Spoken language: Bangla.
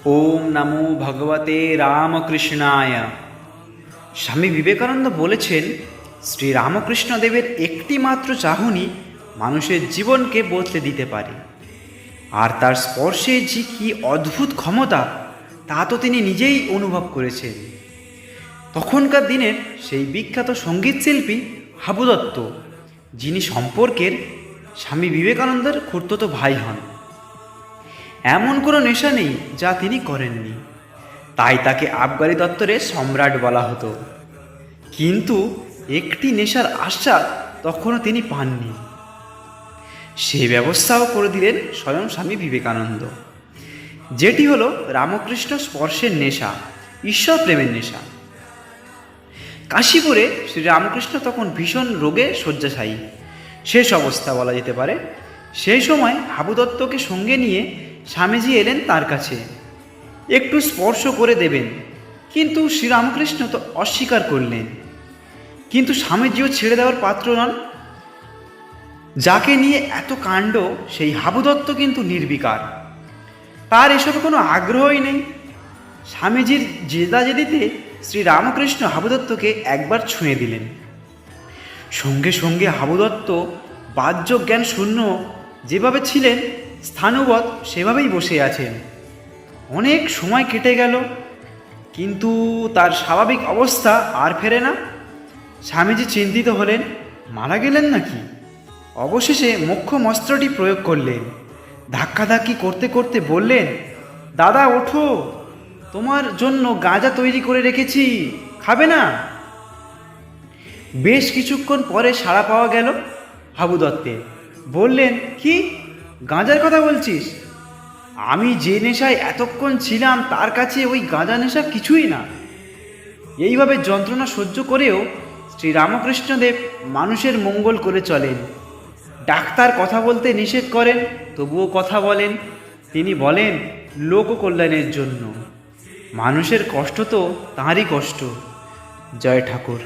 ওম নমো ভগবতে রামকৃষ্ণায়। স্বামী বিবেকানন্দ বলেছেন, শ্রীরামকৃষ্ণদেবের একটি মাত্র চাহনি মানুষের জীবনকে বদলে দিতে পারে। আর তার স্পর্শে যে কি অদ্ভুত ক্ষমতা তা তো তিনি নিজেই অনুভব করেছেন। তখনকার দিনের সেই বিখ্যাত সঙ্গীতশিল্পী হাবু দত্ত, যিনি সম্পর্কের স্বামী বিবেকানন্দের খুড়তুতো ভাই হন। এমন কোনো নেশা নেই যা তিনি করেননি, তাই তাকে আবগারি দপ্তরের সম্রাট বলা হতো। কিন্তু একটি নেশার আশ্বাদ তখনও তিনি পাননি, সে ব্যবস্থাও করে দিলেন স্বয়ং স্বামী বিবেকানন্দ, যেটি হলো রামকৃষ্ণ স্পর্শের নেশা, ঈশ্বর প্রেমের নেশা। কাশীপুরে শ্রীরামকৃষ্ণ তখন ভীষণ রোগে শয্যাশায়ী, শেষ অবস্থা বলা যেতে পারে। সেই সময় হাবু দত্তকে সঙ্গে নিয়ে স্বামীজি এলেন তার কাছে, একটু স্পর্শ করে দেবেন, কিন্তু শ্রীরামকৃষ্ণ তো অস্বীকার করলেন। কিন্তু স্বামীজিও ছেড়ে দেওয়ার পাত্র নন। যাকে নিয়ে এত কাণ্ড সেই হাবু দত্ত কিন্তু নির্বিকার, তার এসবে কোনো আগ্রহই নেই। স্বামীজির জেদাজেদিতে শ্রীরামকৃষ্ণ হাবু দত্তকে একবার ছুঁয়ে দিলেন। সঙ্গে সঙ্গে হাবু দত্ত বাহ্য জ্ঞান শূন্য যেভাবে ছিলেন, স্থানুবৎ সেভাবেই বসে আছেন। অনেক সময় কেটে গেল, কিন্তু তার স্বাভাবিক অবস্থা আর ফেরে না। স্বামীজি চিন্তিত হলেন, মারা গেলেন নাকি। অবশেষে মোক্ষম অস্ত্রটি প্রয়োগ করলেন। ধাক্কাধাক্কি করতে করতে বললেন, দাদা ওঠো, তোমার জন্য গাঁজা তৈরি করে রেখেছি, খাবে না? বেশ কিছুক্ষণ পরে সাড়া পাওয়া গেল হাবু দত্তের। বললেন, কি গাঁজার কথা বলছিস? আমি যে নেশায় এতক্ষণ ছিলাম তার কাছে ওই গাঁজা নেশা কিছুই না। এইভাবে যন্ত্রণা সহ্য করেও শ্রীরামকৃষ্ণদেব মানুষের মঙ্গল করে চলেন। ডাক্তার কথা বলতে নিষেধ করেন, তবুও কথা বলেন। তিনি বলেন লোক কল্যাণের জন্য। মানুষের কষ্ট তো তাঁরই কষ্ট। জয় ঠাকুর।